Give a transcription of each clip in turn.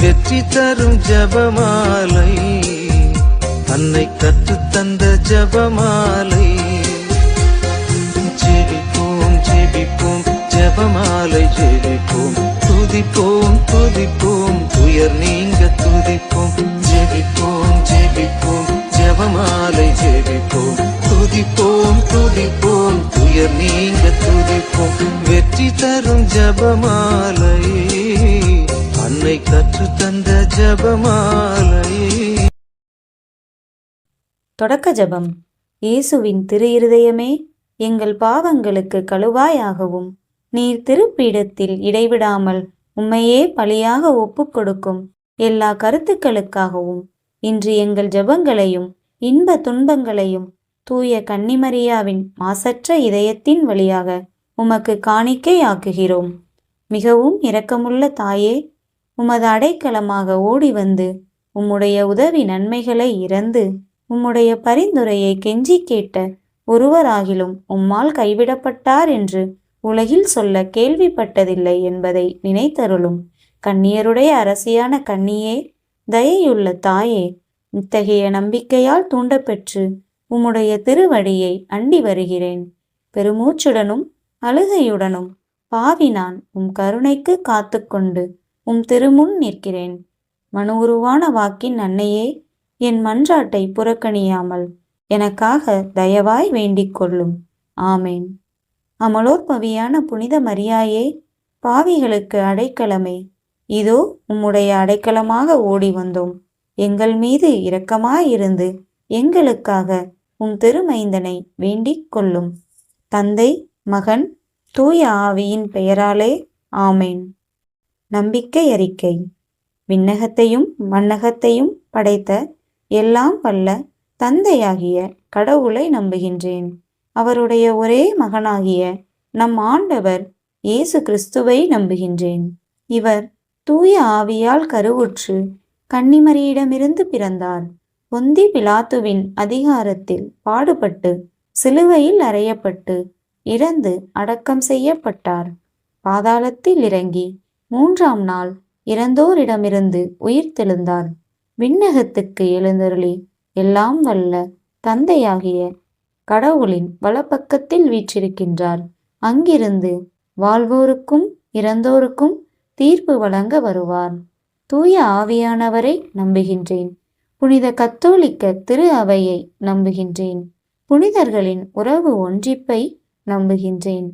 வெற்றி தரும் ஜபமாலை, அன்னை கற்று தந்த ஜபமாலை. ஜெபிப்போம் ஜெபிப்போம் ஜபமாலை ஜெபிப்போம், துதிப்போம் துதிப்போம் துயர் நீங்க துதிப்போம். ஜெபிப்போம் ஜெபிப்போம் ஜபமாலை ஜெபிப்போம், துதிப்போம் துதிப்போம் துயர் நீங்க துதிப்போம். வெற்றி தரும் ஜபமாலை, அன்னை கற்று தந்த ஜபமாலை. தொடக்க ஜபம். இயேசுவின் திரு இருதயமே, எங்கள் பாவங்களுக்கு கழுவாயாகவும் நீர் திருப்பீடத்தில் இடைவிடாமல் உம்மையே பலியாக ஒப்புக் கொடுக்கும் எல்லா கருத்துக்களுக்காகவும் இன்று எங்கள் ஜபங்களையும் இன்ப துன்பங்களையும் தூய கன்னிமரியாவின் மாசற்ற இதயத்தின் வழியாக உமக்கு காணிக்கை ஆக்குகிறோம். மிகவும் இரக்கமுள்ள தாயே, உமது அடைக்கலமாக ஓடி வந்து உம்முடைய உதவி நன்மைகளை இறந்து உம்முடைய பரிந்துரையை கெஞ்சி கேட்ட ஒருவராகிலும் உம்மால் கைவிடப்பட்டார் என்று உலகில் சொல்ல கேள்விப்பட்டதில்லை என்பதை நினைத்தருளும். கன்னியருடைய அரசியான கன்னியே, தயையுள்ள தாயே, இத்தகைய நம்பிக்கையால் தூண்டப்பெற்று உம்முடைய திருவடியை அண்டி வருகிறேன். பெருமூச்சுடனும் அழுகையுடனும் பாவி நான் உம் கருணைக்கு காத்து கொண்டு உம் திருமுன் நிற்கிறேன். மனு உருவான வாக்கின் அன்னையே, என் மன்றாட்டை புறக்கணியாமல் எனக்காக தயவாய் வேண்டிக் கொள்ளும். ஆமேன். அமலோற்பவியான புனித மரியாயே, பாவிகளுக்கு அடைக்கலமே, இதோ உம்முடைய அடைக்கலமாக ஓடி வந்தோம். எங்கள் மீது இரக்கமாயிருந்து எங்களுக்காக உம் திருமைந்தனை வேண்டிக் கொள்ளும். தந்தை, மகன், தூய ஆவியின் பெயராலே ஆமேன். நம்பிக்கை அறிக்கை. விண்ணகத்தையும் மண்ணகத்தையும் படைத்த எல்லாம் வல்ல தந்தையாகிய கடவுளை நம்புகின்றேன். அவருடைய ஒரே மகனாகிய நம் ஆண்டவர் இயேசு கிறிஸ்துவை நம்புகின்றேன். இவர் தூய ஆவியால் கருவுற்று கன்னிமரியிடமிருந்து பிறந்தார். பொந்தி பிலாத்துவின் அதிகாரத்தில் பாடுபட்டு சிலுவையில் அறையப்பட்டு இறந்து அடக்கம் செய்யப்பட்டார். பாதாளத்தில் இறங்கி 3ஆம் நாள் இறந்தோரிடமிருந்து உயிர்த்தெழுந்தார். விண்ணகத்துக்கு எழுந்தருளி எல்லாம் வல்ல தந்தையாகிய கடவுளின் வலப்பக்கத்தில் வீற்றிருக்கின்றார். அங்கிருந்து வாழ்வோருக்கும் இறந்தோருக்கும் தீர்ப்பு வழங்க வருவார். தூய ஆவியானவரை நம்புகின்றேன். புனித கத்தோலிக்க திரு அவையை நம்புகின்றேன். புனிதர்களின் உறவு ஒன்றிப்பை நம்புகின்றேன்.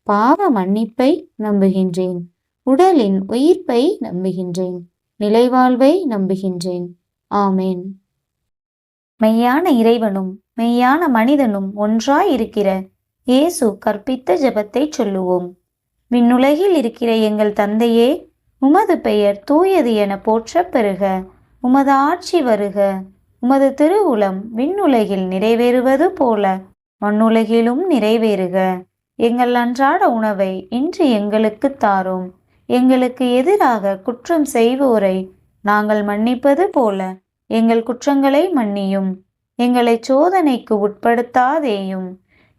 பாவ மன்னிப்பை நம்புகின்றேன். உடலின் உயிர்ப்பை நம்புகின்றேன். நிலைவாழ்வை நம்புகின்றேன். ஆமேன். மெய்யான இறைவனும் மெய்யான மனிதனும் ஒன்றாய் இருக்கிற இயேசு கற்பித்த ஜெபத்தை சொல்லுவோம். விண்ணுலகில் இருக்கிற எங்கள் தந்தையே, உமது பெயர் தூயது என போற்றப் பெறுக. உமது ஆட்சி வருக. உமது திருவுளம் விண்ணுலகில் நிறைவேறுவது போல மண்ணுலகிலும் நிறைவேறுக. எங்கள் அன்றாட உணவை இன்று எங்களுக்கு தாரும். எங்களுக்கு எதிராக குற்றம் செய்வோரை நாங்கள் மன்னிப்பது போல எங்கள் குற்றங்களை மன்னியும். எங்களை சோதனைக்கு உட்படுத்தாதேயும்,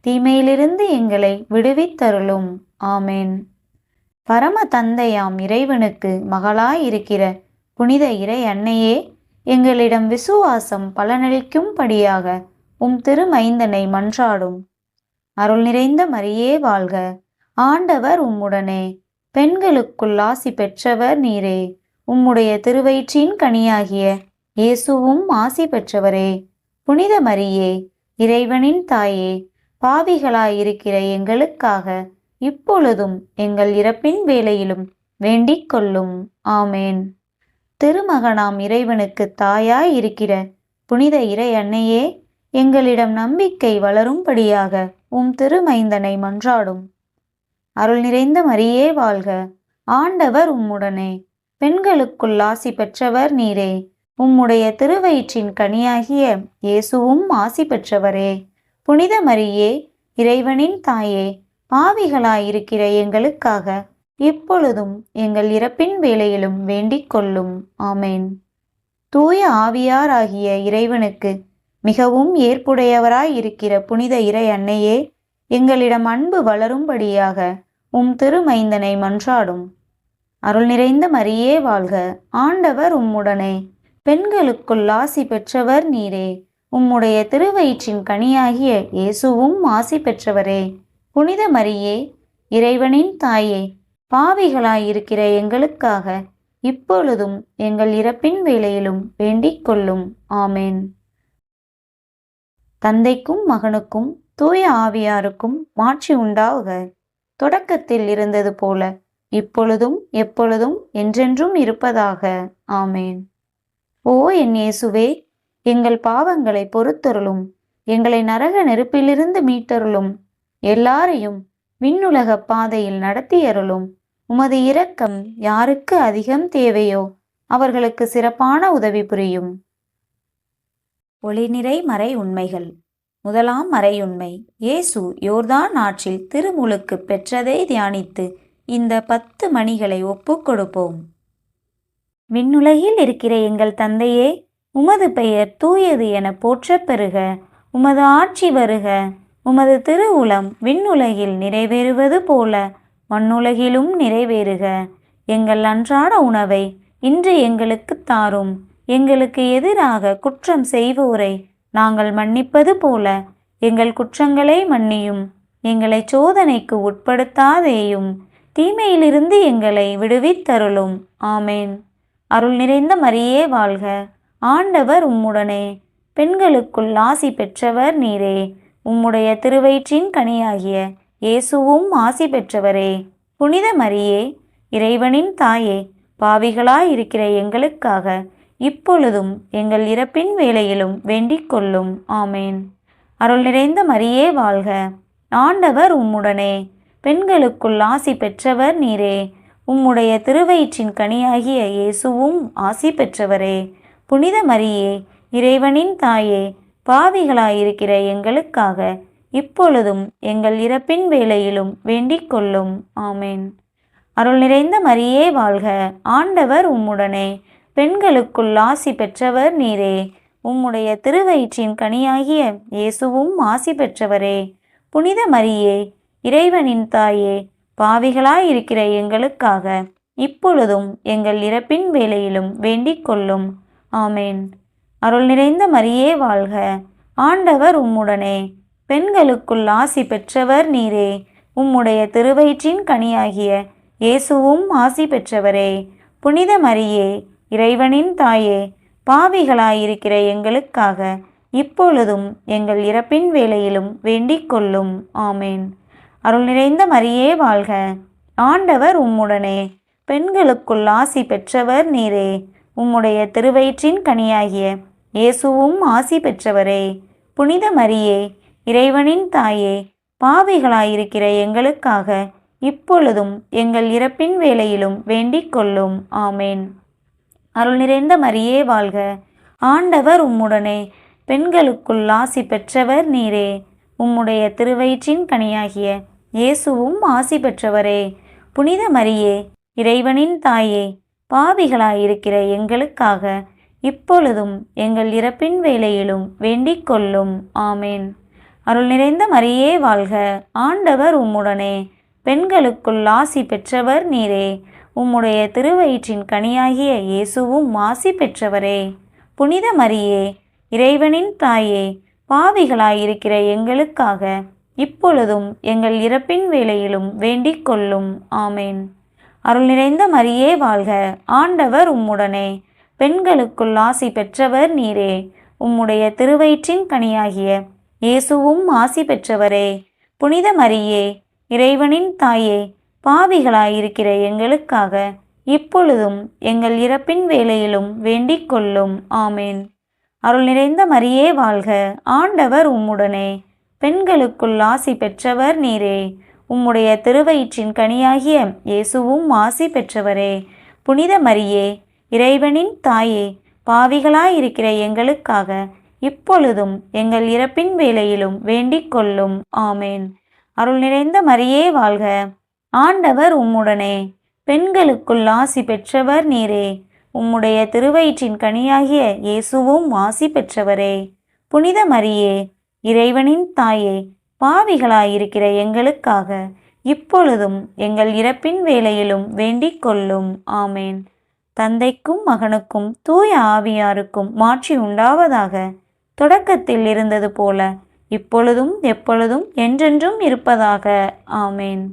தீமையிலிருந்து எங்களை விடுவித்தருளும். ஆமேன். பரம தந்தையாம் இறைவனுக்கு மகளாயிருக்கிற புனித இறை அன்னையே, எங்களிடம் விசுவாசம் பலனளிக்கும்படியாக உம் திருமைந்தனை மன்றாடும். அருள் நிறைந்த மரியே வாழ்க. ஆண்டவர் உம்முடனே. பெண்களுக்குள் ஆசி பெற்றவர் நீரே. உம்முடைய திருவயிற்றின் கனியாகிய இயேசுவும் ஆசி பெற்றவரே. புனித மரியே, இறைவனின் தாயே, பாவிகளாயிருக்கிற எங்களுக்காக இப்பொழுதும் எங்கள் இறப்பின் வேளையிலும் வேண்டிக் கொள்ளும். ஆமேன். திருமகனாம் இறைவனுக்கு தாயாய் இருக்கிற புனித இறை அன்னையே, எங்களிடம் நம்பிக்கை வளரும்படியாக உம் திருமைந்தனை மன்றாடும். அருள் நிறைந்த மரியே வாழ்க. ஆண்டவர் உம்முடனே. பெண்களுக்குள் ஆசி பெற்றவர் நீரே. உம்முடைய திருவயிற்றின் கனியாகிய இயேசுவும் ஆசி பெற்றவரே. புனித மரியே, இறைவனின் தாயே, பாவிகளாயிருக்கிற எங்களுக்காக இப்பொழுதும் எங்கள் இறப்பின் வேளையிலும் வேண்டிக் கொள்ளும். ஆமேன். தூய ஆவியாராகிய இறைவனுக்கு மிகவும் ஏற்புடையவராயிருக்கிற புனித இறை அன்னையே, எங்களிடம் அன்பு வளரும்படியாக உம் திருமைந்தனை மன்றாடும். அருள் நிறைந்த மரியே வாழ்க, ஆண்டவர் உம்முடனே, பெண்களுக்குள் ஆசி பெற்றவர் நீரே. உம்முடைய திருவயிற்றின் கனியாகிய இயேசுவும் ஆசி பெற்றவரே. புனித மரியே, இறைவனின் தாயே, பாவிகளாயிருக்கிற எங்களுக்காக இப்பொழுதும் எங்கள் இறப்பின் வேளையிலும் வேண்டிக் கொள்ளும். ஆமேன். தந்தைக்கும் மகனுக்கும் தூய ஆவியாருக்கும் மாட்சி உண்டாவுக. தொடக்கத்தில் இருந்தது போல இப்பொழுதும் எப்பொழுதும் என்றென்றும் இருப்பதாக. ஆமேன். ஓ என் இயேசுவே, எங்கள் பாவங்களை பொறுத்தருளும், எங்களை நரக நெருப்பிலிருந்து மீட்டருளும், எல்லாரையும் விண்ணுலக பாதையில் நடத்தியருளும். உமது இரக்கம் யாருக்கு அதிகம் தேவையோ அவர்களுக்கு சிறப்பான உதவி புரியும். ஒளிநிறை மறை உண்மைகள். முதலாம் மறையுண்மை, இயேசு யோர்தான் ஆற்றில் திருமுழுக்கு பெற்றதை தியானித்து இந்த 10 மணிகளை ஒப்புக் கொடுப்போம். விண்ணுலகில் இருக்கிற எங்கள் தந்தையே, உமது பெயர் தூயது என போற்றப் பெறுக. உமது ஆட்சி வருக. உமது திருவுளம் விண்ணுலகில் நிறைவேறுவது போல மண்ணுலகிலும் நிறைவேறுக. எங்கள் அன்றாட உணவை இன்று எங்களுக்கு தாரும். எங்களுக்கு எதிராக குற்றம் செய்வோரை நாங்கள் மன்னிப்பது போல எங்கள் குற்றங்களை மன்னியும். எங்களை சோதனைக்கு உட்படுத்தாதேயும், தீமையிலிருந்து எங்களை விடுவித்தருளும். ஆமேன். அருள் நிறைந்த மரியே வாழ்க, ஆண்டவர் உம்முடனே, பெண்களுக்குள் ஆசி பெற்றவர் நீரே. உம்முடைய திருவயிற்றின் கனியாகிய இயேசுவும் ஆசி பெற்றவரே. புனித மரியே, இறைவனின் தாயே, பாவிகளாயிருக்கிற எங்களுக்காக இப்பொழுதும் எங்கள் இறப்பின் வேளையிலும் வேண்டிக் கொள்ளும். ஆமேன். அருள் நிறைந்த மரியே வாழ்க, ஆண்டவர் உம்முடனே, பெண்களுக்குள் ஆசி பெற்றவர் நீரே. உம்முடைய திருவயிற்றின் கனியாகிய இயேசுவும் ஆசி பெற்றவரே. புனித மரியே, இறைவனின் தாயே, பாவிகளாயிருக்கிற எங்களுக்காக இப்பொழுதும் எங்கள் இறப்பின் வேளையிலும் வேண்டிக் கொள்ளும். ஆமேன். அருள் நிறைந்த மரியே வாழ்க, ஆண்டவர் உம்முடனே, பெண்களுக்குள் ஆசி பெற்றவர் நீரே. உம்முடைய திருவயிற்றின் கனியாகிய இயேசுவும் ஆசி பெற்றவரே. புனித மரியே, இறைவனின் தாயே, பாவிகளாயிருக்கிற எங்களுக்காக இப்பொழுதும் எங்கள் இறப்பின் வேளையிலும் வேண்டிக் கொள்ளும். ஆமேன். அருள் நிறைந்த மரியே வாழ்க, ஆண்டவர் உம்முடனே, பெண்களுக்குள் ஆசி பெற்றவர் நீரே. உம்முடைய திருவயிற்றின் கனியாகிய இயேசுவும் ஆசி பெற்றவரே. புனித மரியே, இறைவனின் தாயே, பாவிகளாயிருக்கிற எங்களுக்காக இப்பொழுதும் எங்கள் இறப்பின் வேளையிலும் வேண்டிக் கொள்ளும். ஆமேன். அருள் நிறைந்த மரியே வாழ்க, ஆண்டவர் உம்முடனே, பெண்களுக்குள் ஆசி பெற்றவர் நீரே. உம்முடைய திருவயிற்றின் கனியாகிய இயேசுவும் ஆசி பெற்றவரே. புனித மரியே, இறைவனின் தாயே, பாவிகளாயிருக்கிற எங்களுக்காக இப்பொழுதும் எங்கள் இறப்பின் வேளையிலும் வேண்டிக் கொள்ளும். ஆமேன். அருள் நிறைந்த மரியே வாழ்க, ஆண்டவர் உம்முடனே, பெண்களுக்குள் ஆசி பெற்றவர் நீரே. உம்முடைய திருவயிற்றின் கனியாகிய இயேசுவும் ஆசி பெற்றவரே. புனித மரியே, இறைவனின் தாயே, பாவிகளாயிருக்கிற எங்களுக்காக இப்பொழுதும் எங்கள் இறப்பின் வேளையிலும் வேண்டிக் கொள்ளும். ஆமேன். அருள் நிறைந்த மரியே வாழ்க, ஆண்டவர் உம்முடனே, பெண்களுக்குள் ஆசி பெற்றவர் நீரே. உம்முடைய திருவயிற்றின் கனியாகிய இயேசுவும் ஆசி பெற்றவரே. புனித மரியே, இறைவனின் தாயே, பாவிகளாயிருக்கிற எங்களுக்காக இப்பொழுதும் எங்கள் இறப்பின் வேளையிலும் வேண்டிக் கொள்ளும். ஆமேன். அருள் நிறைந்த மரியே வாழ்க, ஆண்டவர் உம்முடனே, பெண்களுக்குள் ஆசி பெற்றவர் நீரே. உம்முடைய திருவயிற்றின் கனியாகிய இயேசுவும் ஆசி பெற்றவரே. புனித மரியே, இறைவனின் தாயே, பாவிகளாயிருக்கிற எங்களுக்காக இப்பொழுதும் எங்கள் இறப்பின் வேளையிலும் வேண்டிக் கொள்ளும். ஆமேன். அருள் நிறைந்த மரியே வாழ்க, ஆண்டவர் உம்முடனே, பெண்களுக்குள் ஆசி பெற்றவர் நீரே. உம்முடைய திருவயிற்றின் கனியாகிய இயேசுவும் ஆசி பெற்றவரே. புனித மரியே, இறைவனின் தாயே, பாவிகளாயிருக்கிற எங்களுக்காக இப்பொழுதும் எங்கள் இறப்பின் வேளையிலும் வேண்டிக் கொள்ளும். ஆமேன். அருள் நிறைந்த மரியே வாழ்க, ஆண்டவர் உம்முடனே, பெண்களுக்குள் ஆசி பெற்றவர் நீரே. உம்முடைய திருவயிற்றின் கனியாகிய இயேசுவும் ஆசி பெற்றவரே. புனித மரியே, இறைவனின் தாயே, பாவிகளாயிருக்கிற எங்களுக்காக இப்பொழுதும் எங்கள் இறப்பின் வேளையிலும் வேண்டிக் கொள்ளும். ஆமேன். தந்தைக்கும் மகனுக்கும் தூய ஆவியாருக்கும் மாட்சி உண்டாவதாக. தொடக்கத்தில் இருந்தது போல இப்பொழுதும் எப்பொழுதும் என்றென்றும் இருப்பதாக. ஆமேன்.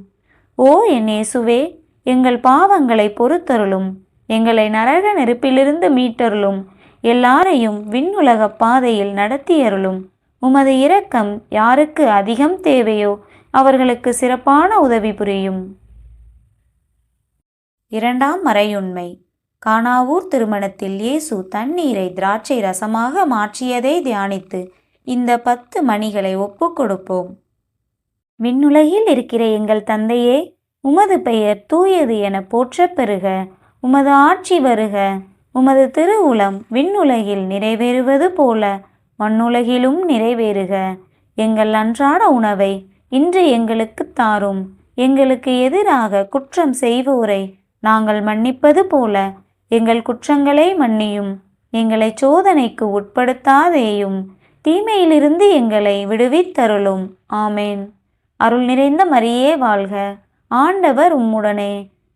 ஓ என் இயேசுவே, எங்கள் பாவங்களை பொறுத்தருளும், எங்களை நரக நெருப்பிலிருந்து மீட்டருளும், எல்லாரையும் விண்ணுலக பாதையில் நடத்தியருளும். உமது இரக்கம் யாருக்கு அதிகம் தேவையோ அவர்களுக்கு சிறப்பான உதவி புரியும். இரண்டாம் மறையுண்மை. கானாவூர் திருமணத்தில் இயேசு தண்ணீரை திராட்சை ரசமாக மாற்றியதை தியானித்து இந்த 10 மணிகளை ஒப்புக்கொடுப்போம். விண்ணுலகில் இருக்கிற எங்கள் தந்தையே, உமது பெயர் தூயது என போற்றப் பெறுக. உமது ஆட்சி வருக. உமது திருவுளம் விண்ணுலகில் நிறைவேறுவது போல மண்ணுலகிலும் நிறைவேறுக. எங்கள் அன்றாட உணவை இன்று எங்களுக்கு தாரும். எங்களுக்கு எதிராக குற்றம் செய்வோரை நாங்கள் மன்னிப்பது போல எங்கள் குற்றங்களை மன்னியும். எங்களை சோதனைக்கு உட்படுத்தாதேயும், தீமையிலிருந்து எங்களை விடுவித்தருளும். ஆமேன். அருள் நிறைந்த மரியே வாழ்க. ஆண்டவர் உம்முடனே.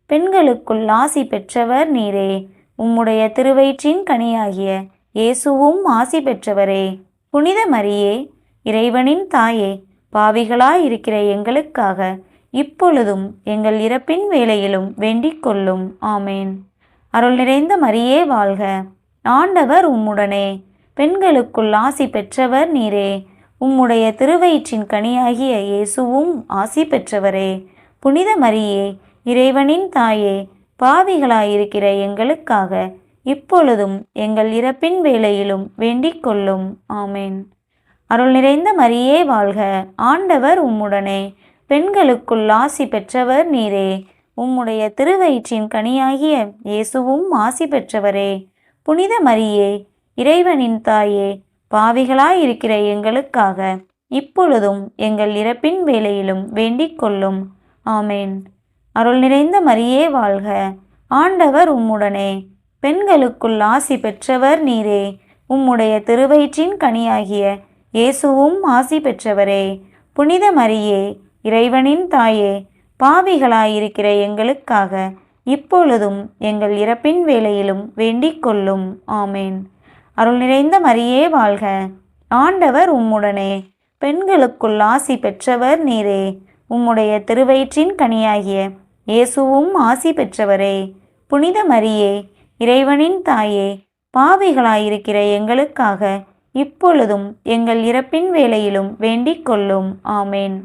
பெண்களுக்குள் ஆசி பெற்றவர் நீரே. உம்முடைய திருவயிற்றின் கனியாகிய இயேசுவும் ஆசி பெற்றவரே. புனித மரியே, இறைவனின் தாயே, பாவிகளாயிருக்கிற எங்களுக்காக இப்பொழுதும் எங்கள் இறப்பின் வேளையிலும் வேண்டிக் கொள்ளும். ஆமேன். அருள் நிறைந்த மரியே வாழ்க. ஆண்டவர் உம்முடனே. பெண்களுக்குள் ஆசி பெற்றவர் நீரே. உம்முடைய திருவயிற்றின் கனியாகிய இயேசுவும் ஆசி பெற்றவரே. புனித மரியே, இறைவனின் தாயே, பாவிகளாயிருக்கிற எங்களுக்காக இப்பொழுதும் எங்கள் இறப்பின் வேளையிலும் வேண்டிக் கொள்ளும். ஆமேன். அருள் நிறைந்த மரியே வாழ்க. ஆண்டவர் உம்முடனே. பெண்களுக்குள் ஆசி பெற்றவர் நீரே. உம்முடைய திருவயிற்றின் கனியாகிய இயேசுவும் ஆசி பெற்றவரே. புனித மரியே, இறைவனின் தாயே, பாவிகளாயிருக்கிற எங்களுக்காக இப்பொழுதும் எங்கள் இறப்பின் வேளையிலும் வேண்டிக் கொள்ளும். ஆமேன். அருள் நிறைந்த மரியே வாழ்க. ஆண்டவர் உம்முடனே. பெண்களுக்குள் ஆசி பெற்றவர் நீரே. உம்முடைய திருவயிற்றின் கனியாகிய இயேசுவும் ஆசி பெற்றவரே. புனித மரியே, இறைவனின் தாயே, பாவிகளாயிருக்கிற எங்களுக்காக இப்பொழுதும் எங்கள் இறப்பின் வேளையிலும் வேண்டிக் கொள்ளும். ஆமேன். அருள் நிறைந்த மரியே வாழ்க. ஆண்டவர் உம்முடனே. பெண்களுக்குள் ஆசி பெற்றவர் நீரே. உம்முடைய திருவயிற்றின் கனியாகிய இயேசுவும் ஆசி பெற்றவரே. புனித மரியே, இறைவனின் தாயே, பாவிகளாயிருக்கிற எங்களுக்காக இப்பொழுதும் எங்கள் இறப்பின் வேளையிலும் வேண்டிக் கொள்ளும். ஆமேன்.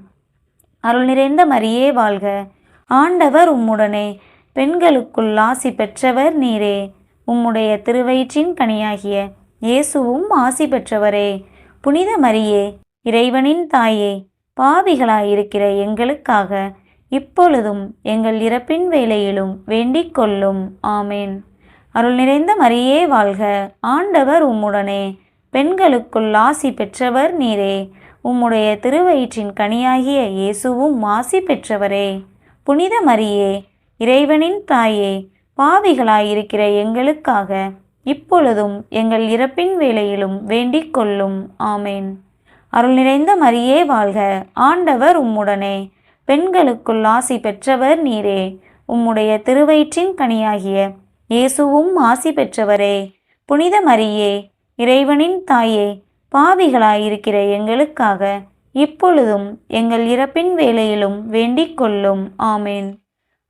அருள் நிறைந்த மரியே வாழ்க. ஆண்டவர் உம்முடனே. பெண்களுக்குள் ஆசி பெற்றவர் நீரே. உம்முடைய திருவயிற்றின் கனியாகிய இயேசுவும் ஆசி பெற்றவரே. புனித மரியே, இறைவனின் தாயே, பாவிகளாயிருக்கிற எங்களுக்காக இப்பொழுதும் எங்கள் இறப்பின் வேளையிலும் வேண்டிக் கொள்ளும். ஆமேன். அருள் நிறைந்த மரியே வாழ்க. ஆண்டவர் உம்முடனே. பெண்களுக்குள் ஆசி பெற்றவர் நீரே. உம்முடைய திருவயிற்றின் கனியாகிய இயேசுவும் ஆசி பெற்றவரே. புனித மரியே, இறைவனின் தாயே, பாவிகளாயிருக்கிற எங்களுக்காக இப்பொழுதும் எங்கள் இறப்பின் வேளையிலும் வேண்டிக் கொள்ளும். ஆமேன். அருள் நிறைந்த மரியே வாழ்க. ஆண்டவர் உம்முடனே. பெண்களுக்குள் ஆசி பெற்றவர் நீரே. உம்முடைய திருவயிற்றின் கனியாகிய இயேசுவும் ஆசி பெற்றவரே. புனித மரியே, இறைவனின் தாயே, பாவிகளாயிருக்கிற எங்களுக்காக இப்பொழுதும் எங்கள் இறப்பின் வேளையிலும் வேண்டிக் கொள்ளும். ஆமேன்.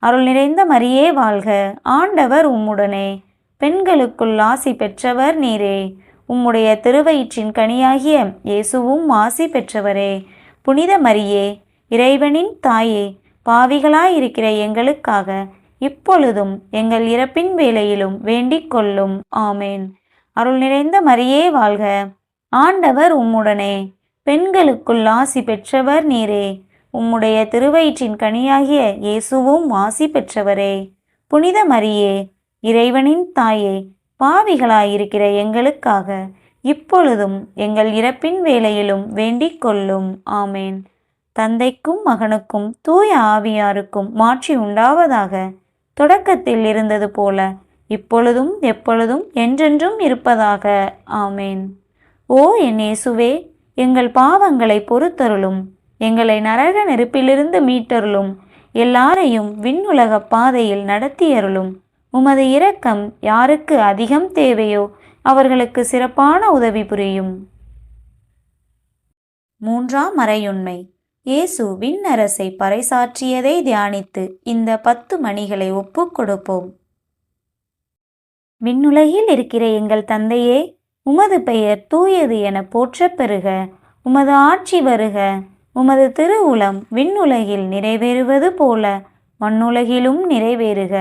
அருள் நிறைந்த மரியே வாழ்க. ஆண்டவர் உம்முடனே. பெண்களுக்குள் ஆசி பெற்றவர் நீரே. உம்முடைய திருவயிற்றின் கனியாகிய இயேசுவும் ஆசி பெற்றவரே. புனித மரியே, இறைவனின் தாயே, பாவிகளாயிருக்கிற எங்களுக்காக இப்பொழுதும் எங்கள் இறப்பின் வேளையிலும் வேண்டிக் கொள்ளும். ஆமேன். அருள் நிறைந்த மரியே வாழ்க. ஆண்டவர் உம்முடனே. பெண்களுக்குள் ஆசி பெற்றவர் நீரே. உம்முடைய திருவயிற்றின் கனியாகிய இயேசுவும் ஆசி பெற்றவரே. புனித மரியே, இறைவனின் தாயே, பாவிகளாயிருக்கிற எங்களுக்காக இப்பொழுதும் எங்கள் இறப்பின் வேளையிலும் வேண்டிக் கொள்ளும். ஆமேன். தந்தைக்கும் மகனுக்கும் தூய ஆவியாருக்கும் மாட்சி உண்டாவதாக. தொடக்கத்தில் இருந்தது போல இப்பொழுதும் எப்பொழுதும் என்றென்றும் இருப்பதாக. ஆமேன். ஓ என் இயேசுவே, எங்கள் பாவங்களை பொறுத்தருளும், எங்களை நரக நெருப்பிலிருந்து மீட்டருளும், எல்லாரையும் விண்ணுலக பாதையில் நடத்தியருளும். உமது இரக்கம் யாருக்கு அதிகம் தேவையோ அவர்களுக்கு சிறப்பான உதவி புரியும். மூன்றாம் மறையுண்மை. இயேசு விண்ணரசை பறைசாற்றியதை தியானித்து இந்த 10 மணிகளை ஒப்புக் கொடுப்போம். விண்ணுலகில் இருக்கிற எங்கள் தந்தையே, உமது பெயர் தூயது என போற்றப் பெறுக. உமது ஆட்சி வருக. உமது திருவுளம் விண்ணுலகில் நிறைவேறுவது போல மண்ணுலகிலும் நிறைவேறுக.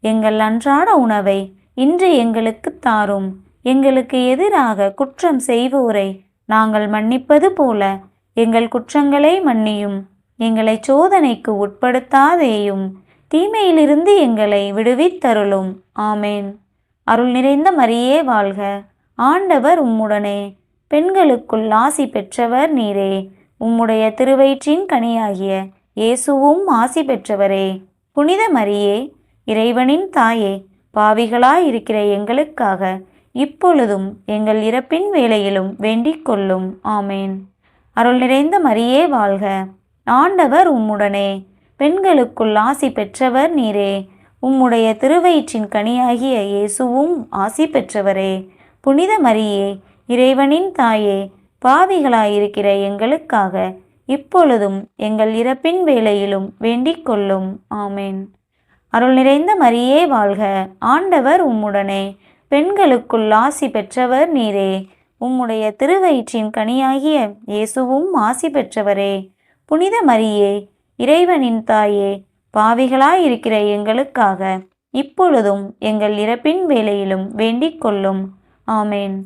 எங்கள் அன்றாட உணவை இன்று எங்களுக்கு தாரும். எங்களுக்கு எதிராக குற்றம் செய்வோரை நாங்கள் மன்னிப்பது போல எங்கள் குற்றங்களை மன்னியும். எங்களை சோதனைக்கு உட்படுத்தாதேயும், தீமையிலிருந்து எங்களை விடுவித்தருளும். ஆமேன். அருள் நிறைந்த மரியே வாழ்க. ஆண்டவர் உம்முடனே. பெண்களுக்குள் ஆசி பெற்றவர் நீரே. உம்முடைய திருவயிற்றின் கனியாகிய இயேசுவும் ஆசி பெற்றவரே. புனித மரியே, இறைவனின் தாயே, பாவிகளாயிருக்கிற எங்களுக்காக இப்பொழுதும் எங்கள் இறப்பின் வேளையிலும் வேண்டிக் கொள்ளும். ஆமேன். அருள் நிறைந்த மரியே வாழ்க. ஆண்டவர் உம்முடனே. பெண்களுக்குள் ஆசி பெற்றவர் நீரே. உம்முடைய திருவயிற்றின் கனியாகிய இயேசுவும் ஆசி பெற்றவரே. புனித மரியே, இறைவனின் தாயே, பாவிகளாயிருக்கிற எங்களுக்காக இப்பொழுதும் எங்கள் இறப்பின் வேளையிலும் வேண்டிக் கொள்ளும். ஆமேன். அருள் நிறைந்த மரியே வாழ்க. ஆண்டவர் உம்முடனே. பெண்களுக்குள் ஆசி பெற்றவர் நீரே. உம்முடைய திருவயிற்றின் கனியாகிய இயேசுவும் ஆசி பெற்றவரே. புனித மரியே, இறைவனின் தாயே, பாவிகளாயிருக்கிற எங்களுக்காக இப்பொழுதும் எங்கள் இறப்பின் வேளையிலும் வேண்டிக் கொள்ளும். ஆமேன்.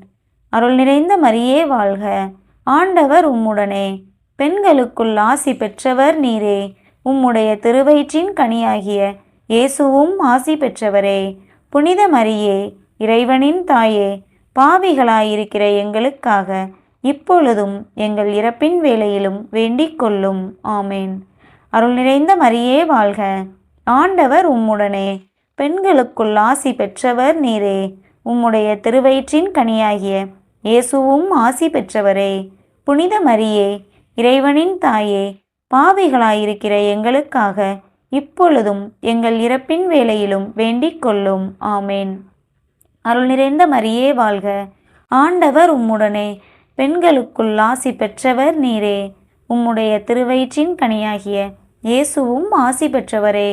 அருள் நிறைந்த மரியே வாழ்க. ஆண்டவர் உம்முடனே. பெண்களுக்குள் ஆசி பெற்றவர் நீரே. உம்முடைய திருவயிற்றின் கனியாகிய இயேசுவும் ஆசி பெற்றவரே. புனித மரியே, இறைவனின் தாயே, பாவிகளாயிருக்கிற எங்களுக்காக இப்பொழுதும் எங்கள் இறப்பின் வேளையிலும் வேண்டிக் கொள்ளும். ஆமேன். அருள் நிறைந்த மரியே வாழ்க. ஆண்டவர் உம்முடனே. பெண்களுக்குள் ஆசி பெற்றவர் நீரே. உம்முடைய திருவயிற்றின் கனியாகிய இயேசுவும் ஆசி பெற்றவரே. புனித மரியே, இறைவனின் தாயே, பாவிகளாயிருக்கிற எங்களுக்காக இப்பொழுதும் எங்கள் இறப்பின் வேளையிலும் வேண்டிக் கொள்ளும். ஆமேன். அருள் நிறைந்த மரியே வாழ்க. ஆண்டவர் உம்முடனே. பெண்களுக்குள் ஆசி பெற்றவர் நீரே. உம்முடைய திருவயிற்றின் கனியாகிய இயேசுவும் ஆசி பெற்றவரே.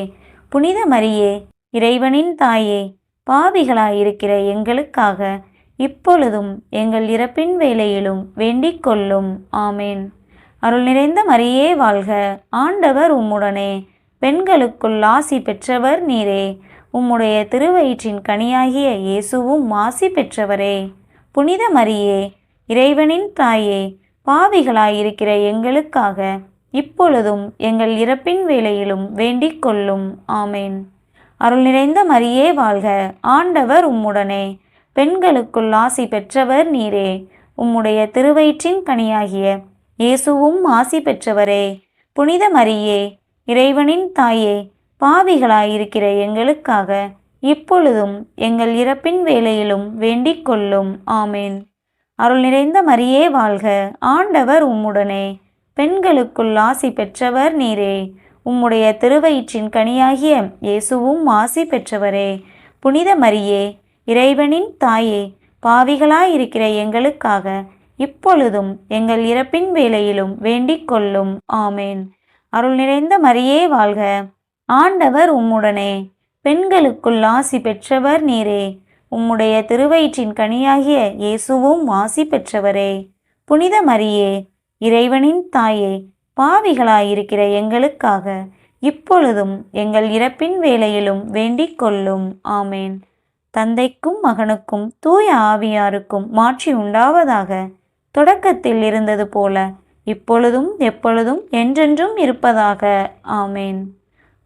புனித மரியே, இறைவனின் தாயே, பாவிகளாயிருக்கிற எங்களுக்காக இப்பொழுதும் எங்கள் இறப்பின் வேளையிலும் வேண்டிக் கொள்ளும். ஆமேன். அருள் நிறைந்த மரியே வாழ்க. ஆண்டவர் உம்முடனே. பெண்களுக்குள் ஆசி பெற்றவர் நீரே. உம்முடைய திருவயிற்றின் கனியாகிய இயேசுவும் ஆசி பெற்றவரே. புனித மரியே, இறைவனின் தாயே, பாவிகளாயிருக்கிற எங்களுக்காக இப்பொழுதும் எங்கள் இறப்பின் வேளையிலும் வேண்டிக் கொள்ளும். ஆமேன். அருள் நிறைந்த மரியே வாழ்க. ஆண்டவர் உம்முடனே. பெண்களுக்குள் ஆசி பெற்றவர் நீரே. உம்முடைய திருவயிற்றின் கனியாகிய இயேசுவும் ஆசி பெற்றவரே. புனித மரியே, இறைவனின் தாயே, பாவிகளாயிருக்கிற எங்களுக்காக இப்பொழுதும் எங்கள் இறப்பின் வேளையிலும் வேண்டிக் கொள்ளும். ஆமேன். அருள் நிறைந்த மரியே வாழ்க. ஆண்டவர் உம்முடனே. பெண்களுக்குள் ஆசி பெற்றவர் நீரே. உம்முடைய திருவயிற்றின் கனியாகிய இயேசுவும் ஆசி பெற்றவரே. புனித மரியே, இறைவனின் தாயே, பாவிகளாயிருக்கிற எங்களுக்காக இப்பொழுதும் எங்கள் இறப்பின் வேளையிலும் வேண்டிக் கொள்ளும். ஆமேன். அருள் நிறைந்த மரியே வாழ்க. ஆண்டவர் உம்முடனே. பெண்களுக்குள் ஆசி பெற்றவர் நீரே. உம்முடைய திருவயிற்றின் கனியாகிய இயேசுவும் ஆசி பெற்றவரே. புனித மரியே, இறைவனின் தாயே, பாவிகளாயிருக்கிற எங்களுக்காக இப்பொழுதும் எங்கள் இறப்பின் வேளையிலும் வேண்டிக் கொள்ளும். ஆமேன். தந்தைக்கும் மகனுக்கும் தூய ஆவியாருக்கும் மாட்சி உண்டாவதாக. தொடக்கத்தில் இருந்தது போல இப்பொழுதும் எப்பொழுதும் என்றென்றும் இருப்பதாக. ஆமேன்.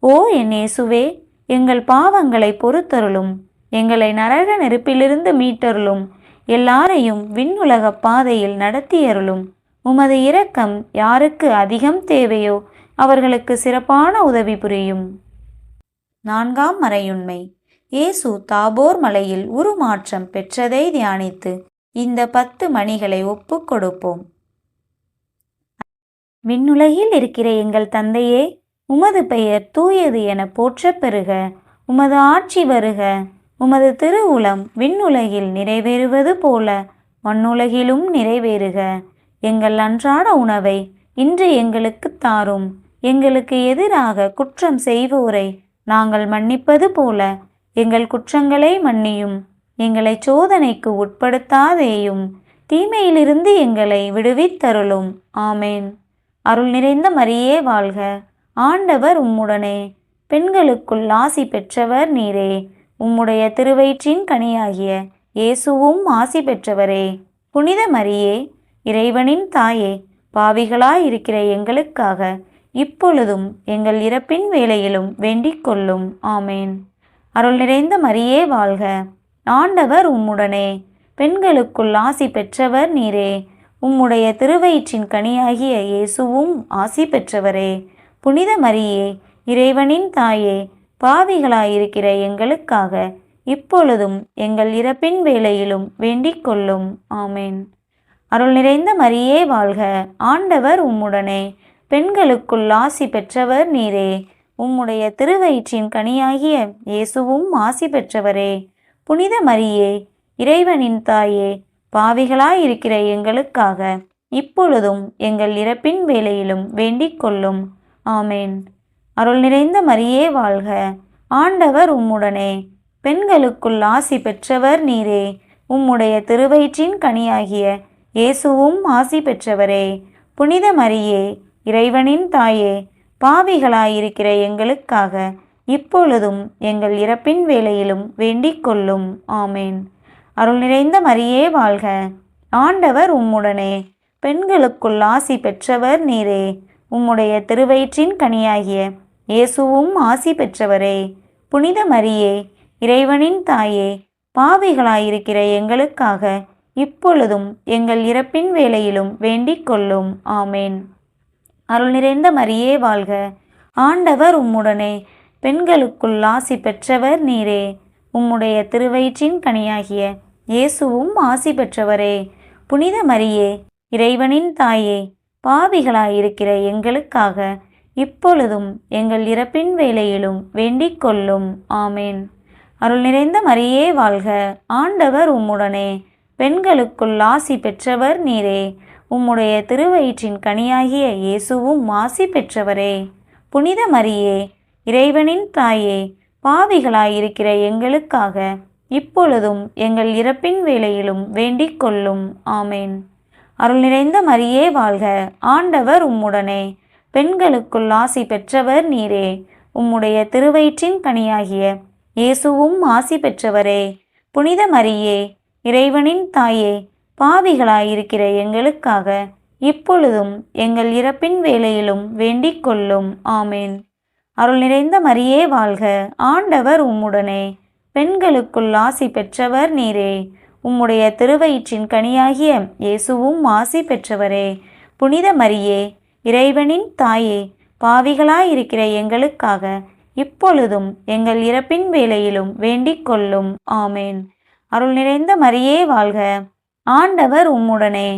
ஓ என் இயேசுவே, எங்கள் பாவங்களை பொறுத்தருளும். எங்களை நரக நெருப்பிலிருந்து மீட்டருளும். எல்லாரையும் விண்ணுலக பாதையில் நடத்தியருளும். உமது இரக்கம் யாருக்கு அதிகம் தேவையோ அவர்களுக்கு சிறப்பான உதவி புரியும். நான்காம் மறையுண்மை. இயேசு தாபோர் மலையில் உருமாற்றம் பெற்றதை தியானித்து இந்த 10 மணிகளை ஒப்புக் கொடுப்போம். விண்ணுலகில் இருக்கிற எங்கள் தந்தையே, உமது பெயர் தூயது என போற்றப் பெறுக. உமது ஆட்சி வருக. உமது திருவுளம் விண்ணுலகில் நிறைவேறுவது போல மண்ணுலகிலும் நிறைவேறுக. எங்கள் அன்றாட உணவை இன்று எங்களுக்குத் தாரும். எங்களுக்கு எதிராக குற்றம் செய்வோரை நாங்கள் மன்னிப்பது போல எங்கள் குற்றங்களை மன்னியும். எங்களை சோதனைக்கு உட்படுத்தாதேயும், தீமையிலிருந்து எங்களை விடுவித்தருளும். ஆமேன். அருள் நிறைந்த மரியே வாழ்க. ஆண்டவர் உம்முடனே. பெண்களுக்குள் ஆசி பெற்றவர் நீரே. உம்முடைய திருவயிற்றின் கனியாகிய இயேசுவும் ஆசி பெற்றவரே. புனித மரியே, இறைவனின் தாயே, பாவிகளாயிருக்கிற எங்களுக்காக இப்பொழுதும் எங்கள் இறப்பின் வேளையிலும் வேண்டிக் கொள்ளும். ஆமேன். அருள் நிறைந்த மரியே வாழ்க. ஆண்டவர் உம்முடனே. பெண்களுக்குள் ஆசி பெற்றவர் நீரே. உம்முடைய திருவயிற்றின் கனியாகிய இயேசுவும் ஆசி பெற்றவரே. புனித மரியே, இறைவனின் தாயே, பாவிகளாயிருக்கிற எங்களுக்காக இப்பொழுதும் எங்கள் இறப்பின் வேளையிலும் வேண்டிக் கொள்ளும். ஆமேன். அருள் நிறைந்த மரியே வாழ்க. ஆண்டவர் உம்முடனே. பெண்களுக்குள் ஆசி பெற்றவர் நீரே. உம்முடைய திருவயிற்றின் கனியாகிய இயேசுவும் ஆசி பெற்றவரே. புனித மரியே, இறைவனின் தாயே, பாவிகளாயிருக்கிற எங்களுக்காக இப்பொழுதும் எங்கள் இறப்பின் வேளையிலும் வேண்டிக் கொள்ளும். ஆமேன். அருள் நிறைந்த மரியே வாழ்க. ஆண்டவர் உம்முடனே. பெண்களுக்குள் ஆசி பெற்றவர் நீரே. உம்முடைய திருவயிற்றின் கனியாகிய இயேசுவும் ஆசி பெற்றவரே. புனித மரியே, இறைவனின் தாயே, பாவிகளாயிருக்கிற எங்களுக்காக இப்பொழுதும் எங்கள் இறப்பின் வேளையிலும் வேண்டிக் கொள்ளும். ஆமேன். அருள் நிறைந்த மரியே வாழ்க. ஆண்டவர் உம்முடனே. பெண்களுக்குள் ஆசி பெற்றவர் நீரே. உம்முடைய திருவயிற்றின் கனியாகிய இயேசுவும் ஆசி பெற்றவரே. புனித மரியே, இறைவனின் தாயே, பாவிகளாயிருக்கிற எங்களுக்காக இப்பொழுதும் எங்கள் இறப்பின் வேளையிலும் வேண்டிக் கொள்ளும். ஆமேன். அருள் நிறைந்த மரியே வாழ்க. ஆண்டவர் உம்முடனே. பெண்களுக்குள் ஆசி பெற்றவர் நீரே. உம்முடைய திருவயிற்றின் கனியாகிய இயேசுவும் ஆசி பெற்றவரே. புனித மரியே, இறைவனின் தாயே, பாவிகளாயிருக்கிற எங்களுக்காக இப்பொழுதும் எங்கள் இறப்பின் வேளையிலும் வேண்டிக் கொள்ளும். ஆமேன். அருள் நிறைந்த மரியே வாழ்க. ஆண்டவர் உம்முடனே. பெண்களுக்குள் ஆசி பெற்றவர் நீரே. உம்முடைய திருவயிற்றின் கனியாகிய இயேசுவும் ஆசி பெற்றவரே. புனித மரியே, இறைவனின் தாயே, பாவிகளாயிருக்கிற எங்களுக்காக இப்பொழுதும் எங்கள் இறப்பின் வேளையிலும் வேண்டிக் கொள்ளும். ஆமேன். அருள் நிறைந்த மரியே வாழ்க. ஆண்டவர் உம்முடனே. பெண்களுக்குள் ஆசி பெற்றவர் நீரே. உம்முடைய திருவயிற்றின் கனியாகிய இயேசுவும் ஆசி பெற்றவரே. புனித மரியே, இறைவனின் தாயே, பாவிகளாயிருக்கிற எங்களுக்காக இப்பொழுதும் எங்கள் இறப்பின் வேளையிலும் வேண்டிக் கொள்ளும். ஆமேன். அருள் நிறைந்த மரியே வாழ்க. ஆண்டவர் உம்முடனே. பெண்களுக்குள் ஆசி பெற்றவர் நீரே. உம்முடைய திருவயிற்றின் கனியாகிய இயேசுவும் ஆசி பெற்றவரே. புனித மரியே, இறைவனின் தாயே, பாவிகளாயிருக்கிற எங்களுக்காக இப்பொழுதும் எங்கள் இறப்பின் வேளையிலும் வேண்டிக் கொள்ளும். ஆமேன். அருள் நிறைந்த மரியே வாழ்க. ஆண்டவர் உம்முடனே.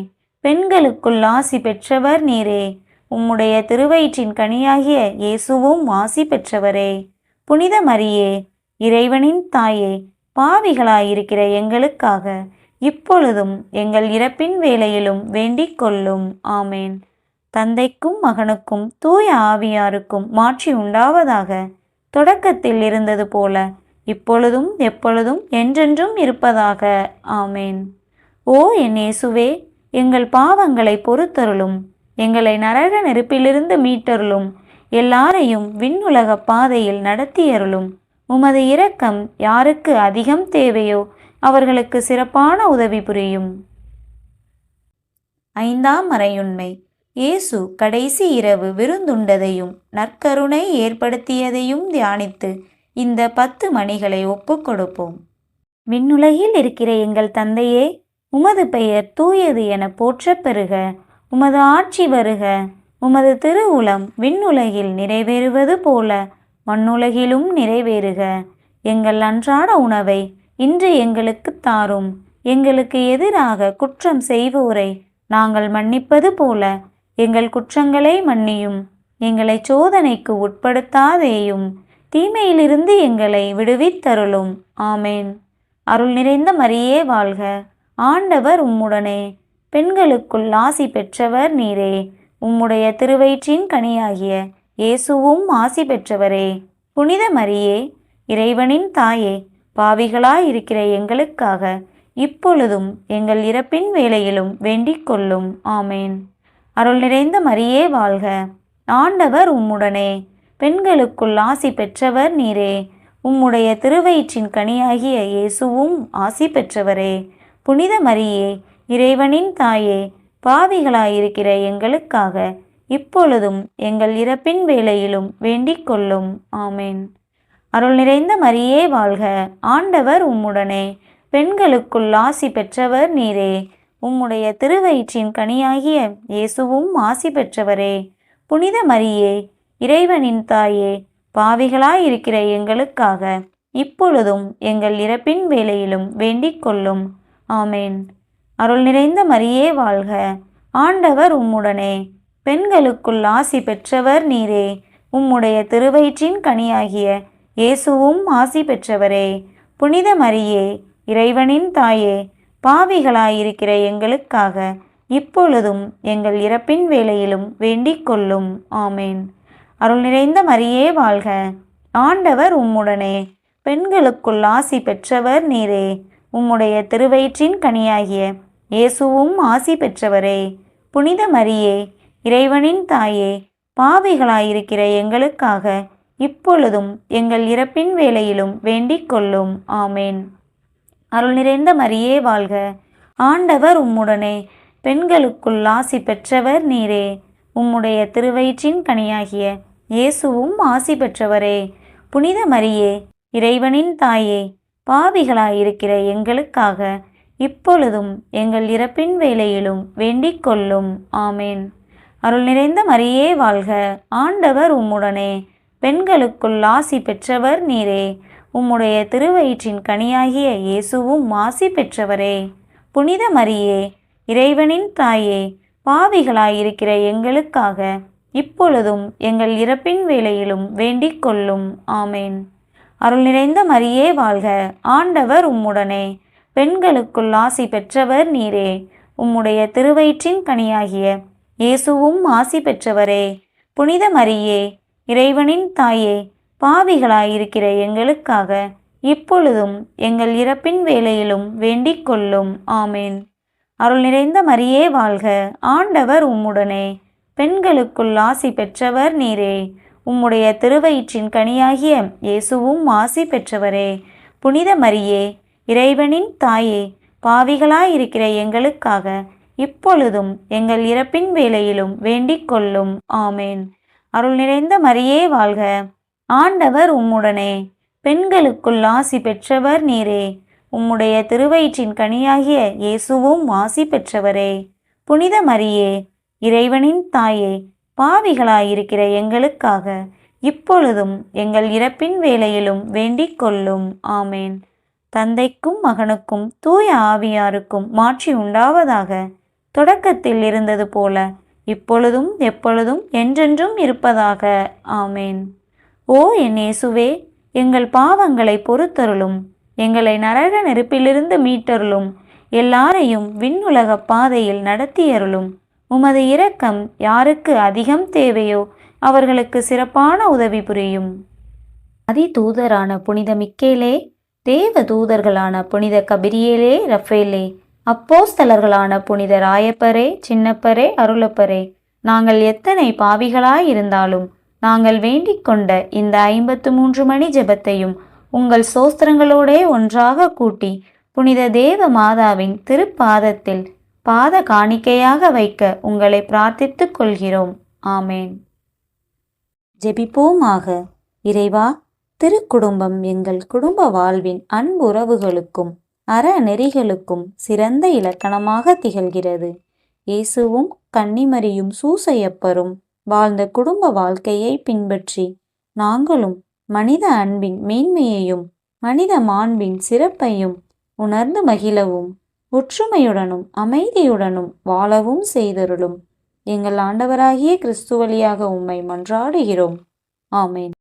பெண்களுக்குள் ஆசி பெற்றவர் நீரே. உம்முடைய திருவயிற்றின் கனியாகிய இயேசுவும் ஆசி பெற்றவரே. புனித மரியே, இறைவனின் தாயே, பாவிகளாயிருக்கிற எங்களுக்காக இப்பொழுதும் எங்கள் இறப்பின் வேளையிலும் வேண்டிக் கொள்ளும். ஆமேன். தந்தைக்கும் மகனுக்கும் தூய ஆவியாருக்கும் மாட்சி உண்டாவதாக. தொடக்கத்தில் இருந்தது போல இப்பொழுதும் எப்பொழுதும் என்றென்றும் இருப்பதாக. ஆமேன். ஓ என் இயேசுவே, எங்கள் பாவங்களை பொறுத்தருளும். எங்களை நரக நெருப்பிலிருந்து மீட்டருளும். எல்லாரையும் விண்ணுலக பாதையில் நடத்தியருளும். உமது இரக்கம் யாருக்கு அதிகம் தேவையோ அவர்களுக்கு சிறப்பான உதவி புரியும். ஐந்தாம் மறையுண்மை. இயேசு கடைசி இரவு விருந்துண்டதையும் நற்கருணை ஏற்படுத்தியதையும் தியானித்து இந்த 10 மணிகளை ஒப்புக்கொடுப்போம். விண்ணுலகில் இருக்கிற எங்கள் தந்தையே, உமது பெயர் தூயது என போற்றப் பெறுக. உமது ஆட்சி வருக. உமது திருவுளம் விண்ணுலகில் நிறைவேறுவது போல மண்ணுலகிலும் நிறைவேறுக. எங்கள் அன்றாட உணவை இன்று எங்களுக்குத் தாரும். எங்களுக்கு எதிராக குற்றம் செய்வோரை நாங்கள் மன்னிப்பது போல எங்கள் குற்றங்களை மன்னியும். எங்களை சோதனைக்கு உட்படுத்தாதேயும், தீமையிலிருந்து எங்களை விடுவித்தருளும். ஆமேன். அருள் நிறைந்த மரியே வாழ்க, ஆண்டவர் உம்முடனே, பெண்களுக்குள் ஆசி பெற்றவர் நீரே. உம்முடைய திருவயிற்றின் கனியாகிய இயேசுவும் ஆசி பெற்றவரே. புனித மரியே, இறைவனின் தாயே, பாவிகளாயிருக்கிற எங்களுக்காக இப்பொழுதும் எங்கள் இறப்பின் வேளையிலும் வேண்டிக் கொள்ளும். ஆமேன். அருள் நிறைந்த மரியே வாழ்க, ஆண்டவர் உம்முடனே, பெண்களுக்குள் ஆசி பெற்றவர் நீரே. உம்முடைய திருவயிற்றின் கனியாகிய இயேசுவும் ஆசி பெற்றவரே. புனித மரியே, இறைவனின் தாயே, பாவிகளாயிருக்கிற எங்களுக்காக இப்பொழுதும் எங்கள் இறப்பின் வேளையிலும் வேண்டிக் கொள்ளும். ஆமேன். அருள் நிறைந்த மரியே வாழ்க, ஆண்டவர் உம்முடனே, பெண்களுக்குள் ஆசி பெற்றவர் நீரே. உம்முடைய திருவயிற்றின் கனியாகிய இயேசுவும் ஆசி பெற்றவரே. புனித மரியே, இறைவனின் தாயே, பாவிகளாயிருக்கிற எங்களுக்காக இப்பொழுதும் எங்கள் இறப்பின் வேளையிலும் வேண்டிக் கொள்ளும். ஆமேன். அருள் நிறைந்த மரியே வாழ்க, ஆண்டவர் உம்முடனே, பெண்களுக்குள் ஆசி பெற்றவர் நீரே. உம்முடைய திருவயிற்றின் கனியாகிய இயேசுவும் ஆசி பெற்றவரே. புனித மரியே, இறைவனின் தாயே, பாவிகளாயிருக்கிற எங்களுக்காக இப்பொழுதும் எங்கள் இறப்பின் வேளையிலும் வேண்டிக் கொள்ளும். ஆமேன். அருள் நிறைந்த மரியே வாழ்க, ஆண்டவர் உம்முடனே, பெண்களுக்குள் ஆசி பெற்றவர் நீரே. உம்முடைய திருவயிற்றின் கனியாகிய இயேசுவும் ஆசி பெற்றவரே. புனித மரியே, இறைவனின் தாயே, பாவிகளாயிருக்கிற எங்களுக்காக இப்பொழுதும் எங்கள் இறப்பின் வேளையிலும் வேண்டிக் கொள்ளும். ஆமேன். அருள் நிறைந்த மரியே வாழ்க, ஆண்டவர் உம்முடனே, பெண்களுக்குள் ஆசி பெற்றவர் நீரே. உம்முடைய திருவயிற்றின் கனியாகிய இயேசுவும் ஆசி பெற்றவரே. புனித மரியே, இறைவனின் தாயே, பாவிகளாயிருக்கிற எங்களுக்காக இப்பொழுதும் எங்கள் இறப்பின் வேளையிலும் வேண்டிக் கொள்ளும். ஆமேன். அருள் நிறைந்த மரியே வாழ்க, ஆண்டவர் உம்முடனே, பெண்களுக்குள் ஆசி பெற்றவர் நீரே. உம்முடைய திருவயிற்றின் கனியாகிய இயேசுவும் ஆசி பெற்றவரே. புனித மரியே, இறைவனின் தாயே, பாவிகளாயிருக்கிற எங்களுக்காக இப்பொழுதும் எங்கள் இறப்பின் வேளையிலும் வேண்டிக் கொள்ளும். ஆமேன். அருள் நிறைந்த மரியே வாழ்க, ஆண்டவர் உம்முடனே, பெண்களுக்குள் ஆசி பெற்றவர் நீரே. உம்முடைய திருவயிற்றின் கனியாகிய இயேசுவும் ஆசி பெற்றவரே. புனித மரியே, இறைவனின் தாயே, பாவிகளாயிருக்கிற எங்களுக்காக இப்பொழுதும் எங்கள் இறப்பின் வேளையிலும் வேண்டிக் கொள்ளும். ஆமேன். அருள் நிறைந்த மரியே வாழ்க, ஆண்டவர் உம்முடனே, பெண்களுக்குள் ஆசி பெற்றவர் நீரே. உம்முடைய திருவயிற்றின் கனியாகிய இயேசுவும் ஆசி பெற்றவரே. புனித மரியே, இறைவனின் தாயே, பாவிகளாயிருக்கிற எங்களுக்காக இப்பொழுதும் எங்கள் இறப்பின் வேளையிலும் வேண்டிக் கொள்ளும். ஆமேன். அருள் நிறைந்த மரியே வாழ்க, ஆண்டவர் உம்முடனே, பெண்களுக்குள் ஆசி பெற்றவர் நீரே. உம்முடைய திருவயிற்றின் கனியாகிய இயேசுவும் ஆசி பெற்றவரே. புனித மரியே, இறைவனின் தாயே, பாவிகளாயிருக்கிற எங்களுக்காக இப்பொழுதும் எங்கள் இறப்பின் வேளையிலும் வேண்டிக் கொள்ளும். ஆமேன். தந்தைக்கும் மகனுக்கும் தூய ஆவியாருக்கும் மாட்சி உண்டாவதாக. தொடக்கத்தில் இருந்தது போல இப்பொழுதும் எப்பொழுதும் என்றென்றும் இருப்பதாக. ஆமேன். ஓ என் இயேசுவே, எங்கள் பாவங்களை பொறுத்தருளும், எங்களை நரக நெருப்பிலிருந்து மீட்டருளும், எல்லாரையும் விண்ணுலக பாதையில் நடத்தியருளும். உமது இரக்கம் யாருக்கு அதிகம் தேவையோ அவர்களுக்கு சிறப்பான உதவி புரியும். அதிதூதரான புனித மிக்கேலே, தேவ தூதர்களான புனித கபிரியேலே, ரஃபேலே, அப்போஸ்தலர்களான புனித ராயப்பரே, சின்னப்பரே, அருளப்பரே, நாங்கள் எத்தனை பாவிகளாயிருந்தாலும் நாங்கள் வேண்டிக் கொண்ட இந்த 53 மணி ஜெபத்தையும் உங்கள் சோஸ்திரங்களோடே ஒன்றாக கூட்டி புனித தேவ மாதாவின் திருப்பாதத்தில் பாத காணிக்கையாக வைக்க உங்களை பிரார்த்தித்துக் கொள்கிறோம். ஆமேன். ஜெபிப்போமாக. இறைவா, திருக்குடும்பம் எங்கள் குடும்ப வாழ்வின் அன்புறவுகளுக்கும் அறநெறிகளுக்கும் சிறந்த இலக்கணமாக திகழ்கிறது. இயேசுவும் கன்னிமரியும் சூசையப்பரும் வாழ்ந்த குடும்ப வாழ்க்கையை பின்பற்றி நாங்களும் மனித அன்பின் மேன்மையையும் மனித மாண்பின் சிறப்பையும் உணர்ந்து மகிழவும் ஒற்றுமையுடனும் அமைதியுடனும் வாழவும் செய்தருளும். எங்கள் ஆண்டவராகிய கிறிஸ்து வழியாக உம்மை மன்றாடுகிறோம். ஆமென்.